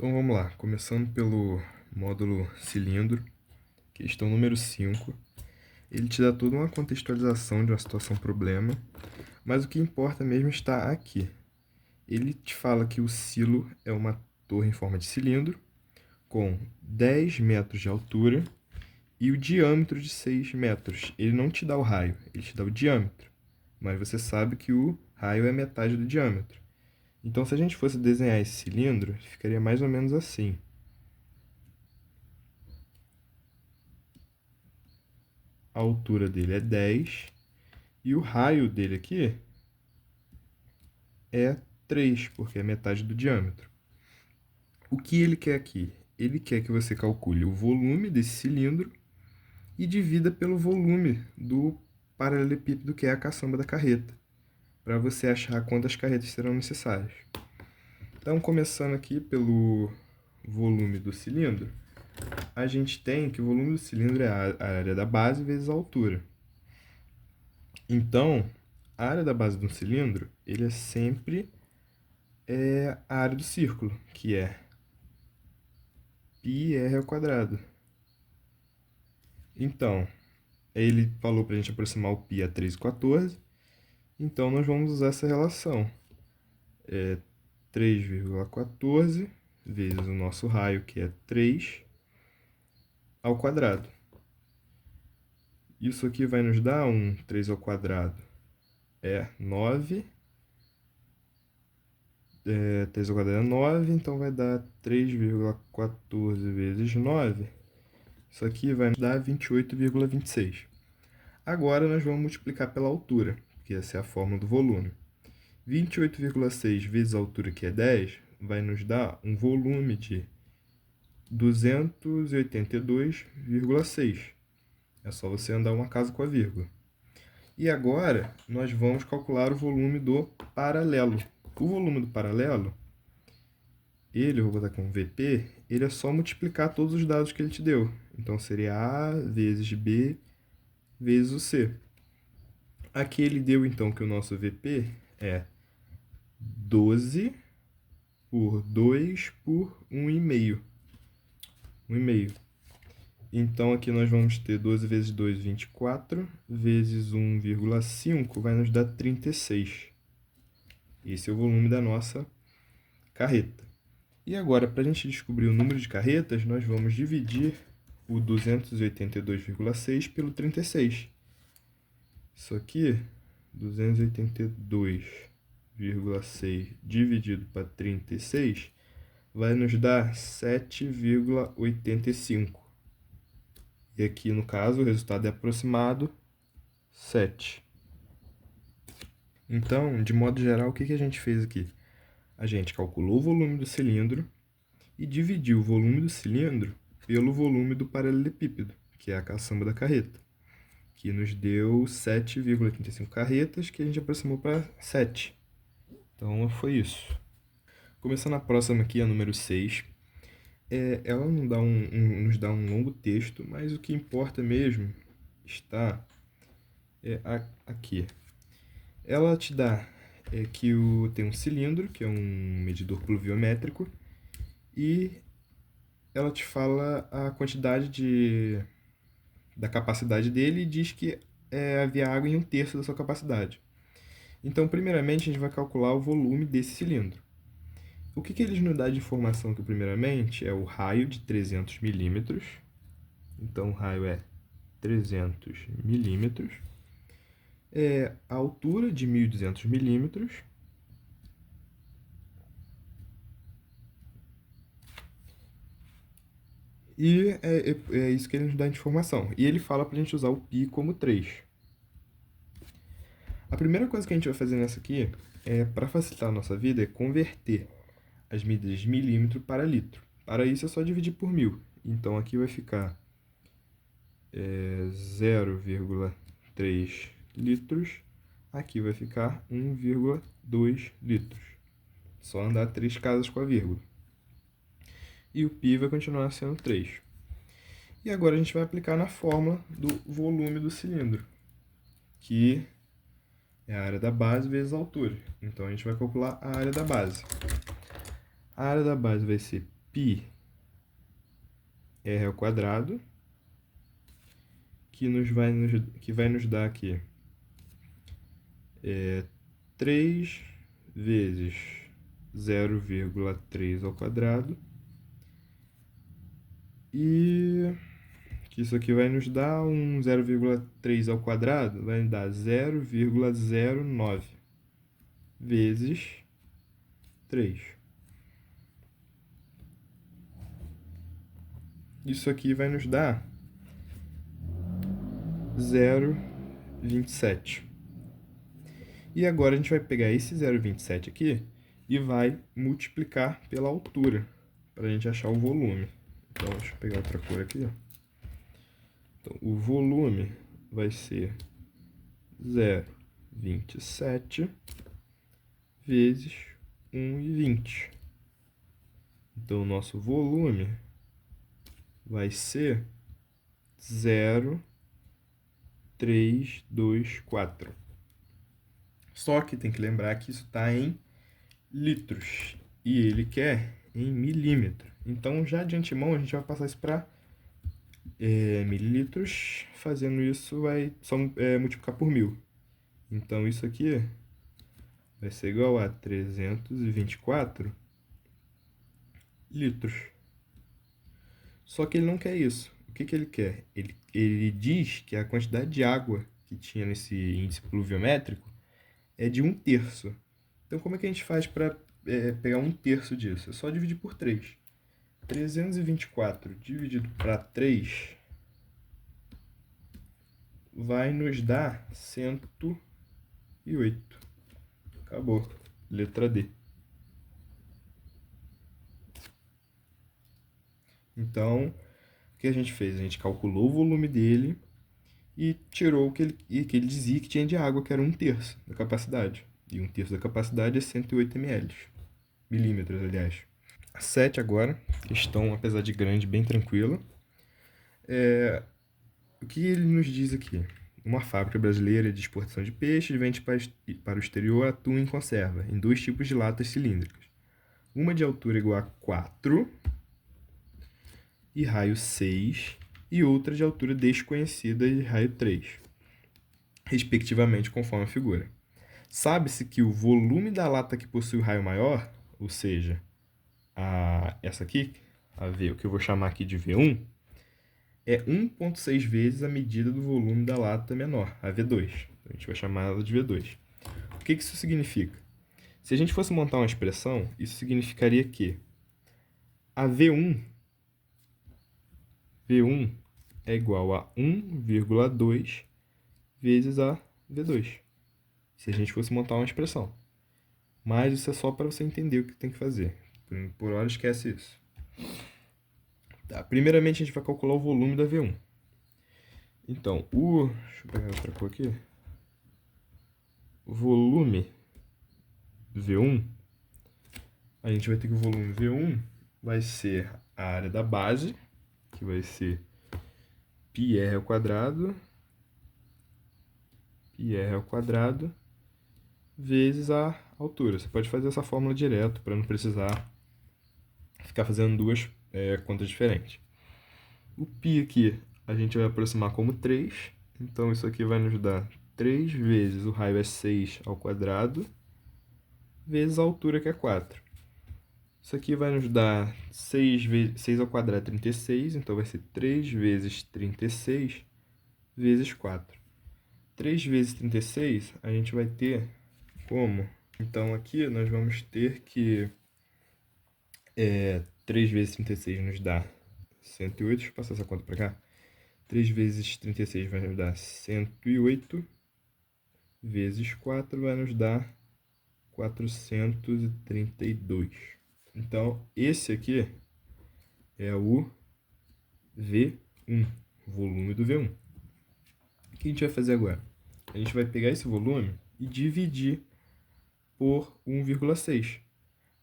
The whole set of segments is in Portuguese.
Então vamos lá, começando pelo módulo cilindro, questão número 5. Ele te dá toda uma contextualização de uma situação problema, mas o que importa mesmo está aqui. Ele te fala que o silo é uma torre em forma de cilindro, com 10 metros de altura e o diâmetro de 6 metros. Ele não te dá o raio, ele te dá o diâmetro, mas você sabe que o raio é metade do diâmetro. Então, se a gente fosse desenhar esse cilindro, ficaria mais ou menos assim. A altura dele é 10 e o raio dele aqui é 3, porque é metade do diâmetro. O que ele quer aqui? Ele quer que você calcule o volume desse cilindro e divida pelo volume do paralelepípedo, que é a caçamba da carreta, para você achar quantas carretas serão necessárias. Então, começando aqui pelo volume do cilindro, a gente tem que o volume do cilindro é a área da base vezes a altura. Então, a área da base de um cilindro, ele é sempre a área do círculo, que é πr ao quadrado. Então, ele falou para a gente aproximar o π a 3,14, então nós vamos usar essa relação. 3,14 vezes o nosso raio, que é 3, ao quadrado. Isso aqui vai nos dar 3 ao quadrado é 9. 3 ao quadrado é 9, então vai dar 3,14 vezes 9. Isso aqui vai nos dar 28,26. Agora nós vamos multiplicar pela altura, que essa é a fórmula do volume. 28,6 vezes a altura, que é 10, vai nos dar um volume de 282,6. É só você andar uma casa com a vírgula. E agora nós vamos calcular o volume do paralelo. O volume do paralelo, eu vou botar aqui um VP, ele é só multiplicar todos os dados que ele te deu. Então, seria A vezes B vezes o C. Aqui ele deu, então, que o nosso VP é 12 por 2 por 1,5. 1,5. Então, aqui nós vamos ter 12 vezes 2, 24, vezes 1,5, vai nos dar 36. Esse é o volume da nossa carreta. E agora, para a gente descobrir o número de carretas, nós vamos dividir o 282,6 pelo 36. Isso aqui, 282,6 dividido para 36, vai nos dar 7,85. E aqui, no caso, o resultado é aproximado, 7. Então, de modo geral, o que a gente fez aqui? A gente calculou o volume do cilindro e dividiu o volume do cilindro pelo volume do paralelepípedo, que é a caçamba da carreta, que nos deu 7,85 carretas, que a gente aproximou para 7. Então, foi isso. Começando a próxima aqui, a número 6. Ela não dá nos dá um longo texto, mas o que importa mesmo está aqui. Ela te dá que tem um cilindro, que é um medidor pluviométrico, e ela te fala a quantidade da capacidade dele e diz que havia água em 1/3 da sua capacidade. Então, primeiramente, a gente vai calcular o volume desse cilindro. O que eles nos dão de informação aqui, primeiramente, é o raio de 300 milímetros. Então, o raio é 300 milímetros. A altura de 1.200 milímetros. E é isso que ele nos dá de informação. E ele fala para a gente usar o π como 3. A primeira coisa que a gente vai fazer nessa aqui, para facilitar a nossa vida, é converter as medidas de milímetro para litro. Para isso é só dividir por 1.000. Então aqui vai ficar 0,3 litros. Aqui vai ficar 1,2 litros. Só andar 3 casas com a vírgula. E o π vai continuar sendo 3. E agora a gente vai aplicar na fórmula do volume do cilindro, que é a área da base vezes a altura. Então, a gente vai calcular a área da base. A área da base vai ser πr ao quadrado, que vai nos dar aqui 3 vezes 0,3 ao quadrado, e que isso aqui vai nos dar um 0,3 ao quadrado, vai dar 0,09 vezes 3. Isso aqui vai nos dar 0,27. E agora a gente vai pegar esse 0,27 aqui e vai multiplicar pela altura, para a gente achar o volume. Então, deixa eu pegar outra cor aqui. Então, o volume vai ser 0,27 vezes 1,20. Então, o nosso volume vai ser 0,324. Só que tem que lembrar que isso está em litros e ele quer em milímetro. Então, já de antemão, a gente vai passar isso para mililitros. Fazendo isso, vai só multiplicar por 1000. Então, isso aqui vai ser igual a 324 litros. Só que ele não quer isso. O que ele quer? Ele diz que a quantidade de água que tinha nesse índice pluviométrico é de 1/3. Então, como é que a gente faz para pegar 1/3 disso? É só dividir por 3. 324 dividido para 3 vai nos dar 108. Acabou. Letra D. Então, o que a gente fez? A gente calculou o volume dele e tirou o que ele dizia que tinha de água, que era 1/3 da capacidade. E 1/3 da capacidade é 108 ml. Milímetros, aliás. A 7 agora, questão, apesar de grande, bem tranquila. O que ele nos diz aqui? Uma fábrica brasileira de exportação de peixe vende para o exterior, atua em conserva, em 2 tipos de latas cilíndricas. Uma de altura igual a 4 e raio 6, e outra de altura desconhecida e raio 3, respectivamente, conforme a figura. Sabe-se que o volume da lata que possui o raio maior, ou seja, essa aqui, a V, o que eu vou chamar aqui de V1, é 1,6 vezes a medida do volume da lata menor, a V2. Então, a gente vai chamar ela de V2. O que isso significa? Se a gente fosse montar uma expressão, isso significaria que a V1 é igual a 1,2 vezes a V2. Se a gente fosse montar uma expressão. Mas isso é só para você entender o que tem que fazer. Por hora, esquece isso. Tá, primeiramente, a gente vai calcular o volume da V1. Então, deixa eu pegar outra cor aqui. O volume V1, a gente vai ter que o volume V1 vai ser a área da base, que vai ser πr ao quadrado, vezes a altura. Você pode fazer essa fórmula direto para não precisar ficar fazendo duas contas diferentes. O π aqui a gente vai aproximar como 3, então isso aqui vai nos dar 3 vezes o raio é 6 ao quadrado, vezes a altura, que é 4. Isso aqui vai nos dar 6 ao quadrado é 36, então vai ser 3 vezes 36 vezes 4. 3 vezes 36 a gente vai ter como? Então aqui nós vamos ter que 3 vezes 36 nos dá 108, deixa eu passar essa conta para cá. 3 vezes 36 vai nos dar 108, vezes 4 vai nos dar 432. Então, esse aqui é o V1, volume do V1. O que a gente vai fazer agora? A gente vai pegar esse volume e dividir por 1,6,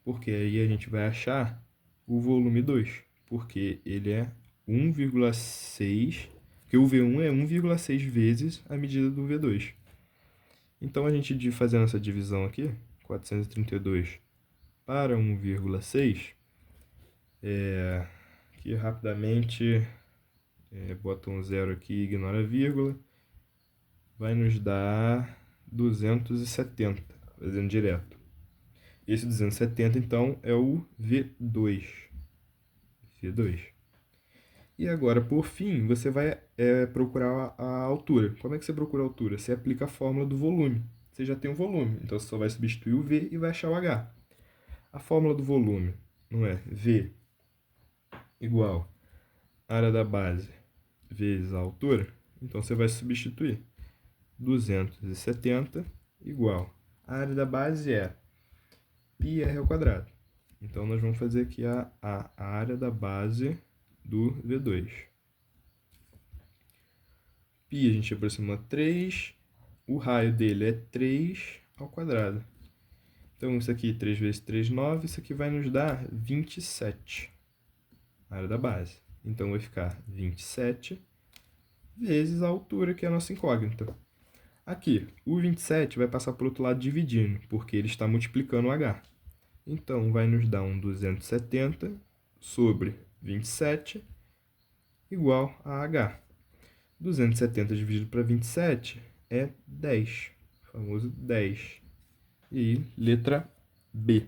porque aí a gente vai achar o volume 2, porque ele é 1,6, porque o V1 é 1,6 vezes a medida do V2. Então, a gente fazendo essa divisão aqui, 432 para 1,6, Aqui rapidamente, bota um zero aqui, ignora a vírgula. Vai nos dar 270, fazendo direto. Esse 270, então, é o V2. V2. E agora, por fim, você vai procurar a altura. Como é que você procura a altura? Você aplica a fórmula do volume. Você já tem o volume, então você só vai substituir o V e vai achar o H. A fórmula do volume não é V igual a área da base vezes a altura? Então você vai substituir 270 igual a área da base é πr ao quadrado. Então nós vamos fazer aqui a área da base do V2. Π a gente aproxima 3, o raio dele é 3 ao quadrado. Então isso aqui, 3 vezes 3, 9, isso aqui vai nos dar 27, a área da base. Então vai ficar 27 vezes a altura, que é a nossa incógnita. Aqui, o 27 vai passar para o outro lado dividindo, porque ele está multiplicando o h. Então, vai nos dar um 270 sobre 27 igual a h. 270 dividido para 27 é 10, o famoso 10. E letra B,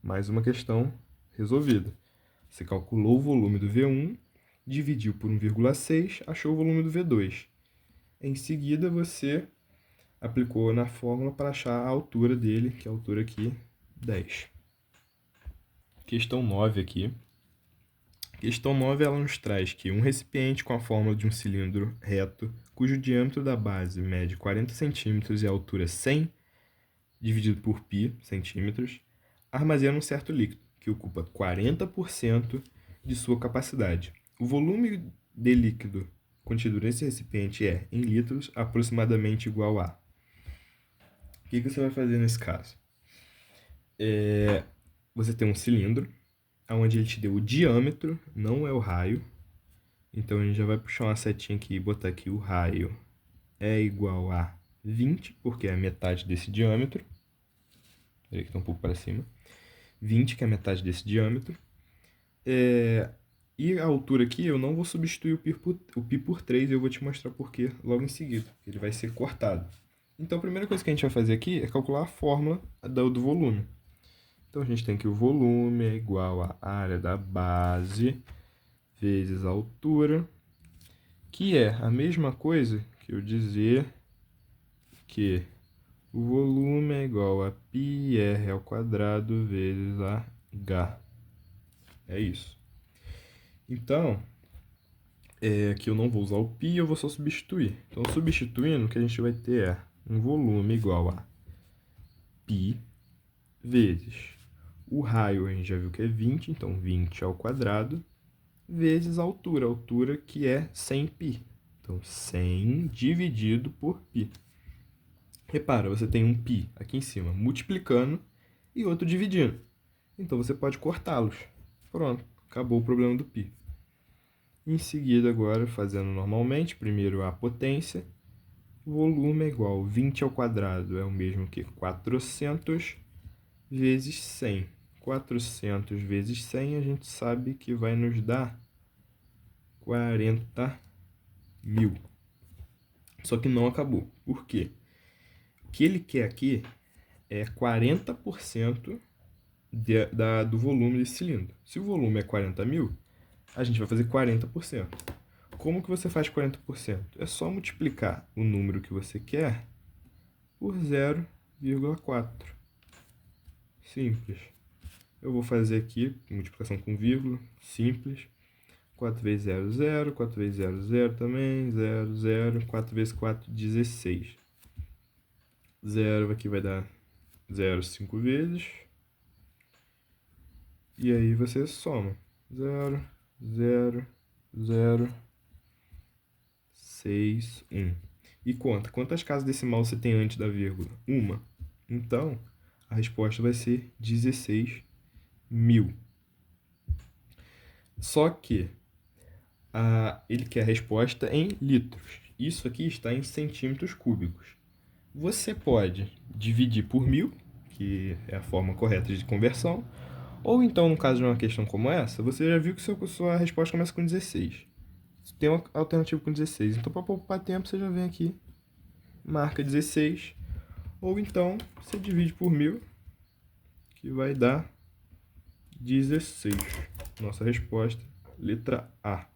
mais uma questão resolvida. Você calculou o volume do V1, dividiu por 1,6, achou o volume do V2. Em seguida, você aplicou na fórmula para achar a altura dele, que é a altura aqui, 10. Questão 9 aqui. Questão 9, ela nos traz que um recipiente com a fórmula de um cilindro reto, cujo diâmetro da base mede 40 centímetros e a altura 100, dividido por π centímetros, armazena um certo líquido, que ocupa 40% de sua capacidade. O volume de líquido contido nesse recipiente é, em litros, aproximadamente igual a... O que você vai fazer nesse caso? Você tem um cilindro, onde ele te deu o diâmetro, não é o raio. Então, a gente já vai puxar uma setinha aqui e botar aqui o raio é igual a 20, porque é a metade desse diâmetro. Peraí que está um pouco para cima. 20, que é a metade desse diâmetro. E a altura aqui, eu não vou substituir o π por 3, e eu vou te mostrar por quê logo em seguida. Ele vai ser cortado. Então, a primeira coisa que a gente vai fazer aqui é calcular a fórmula do volume. Então, a gente tem que o volume é igual à área da base vezes a altura, que é a mesma coisa que eu dizer que o volume é igual a πr ao quadrado vezes a h. É isso. Então, aqui eu não vou usar o π, eu vou só substituir. Então, substituindo, o que a gente vai ter é um volume igual a π vezes o raio, a gente já viu que é 20, então 20 ao quadrado, vezes a altura que é 100π. Então, 100 dividido por π. Repara, você tem um π aqui em cima multiplicando e outro dividindo. Então, você pode cortá-los. Pronto, acabou o problema do π. Em seguida, agora, fazendo normalmente, primeiro a potência. O volume é igual a 20 ao quadrado, é o mesmo que 400 vezes 100. 400 vezes 100, a gente sabe que vai nos dar 40.000. Só que não acabou. Por quê? O que ele quer aqui é 40% do volume desse cilindro. Se o volume é 40.000, a gente vai fazer 40%. Como que você faz 40%? É só multiplicar o número que você quer por 0,4. Simples. Eu vou fazer aqui multiplicação com vírgula, simples. 4 vezes 0, 0. 4 vezes 0, 0 também. 0, 0. 4 vezes 4, 16. 0 aqui vai dar 0 5 vezes. E aí você soma. 0, 0, 0, 6, 1. E conta. Quantas casas decimal você tem antes da vírgula? Uma. Então, a resposta vai ser 16.000. Só que ele quer a resposta em litros. Isso aqui está em centímetros cúbicos. Você pode dividir por 1000, que é a forma correta de conversão, Ou então, no caso de uma questão como essa, você já viu que sua resposta começa com 16. Tem uma alternativa com 16. Então, para poupar tempo, você já vem aqui, marca 16. Ou então, você divide por 1000, que vai dar 16. Nossa resposta, letra A.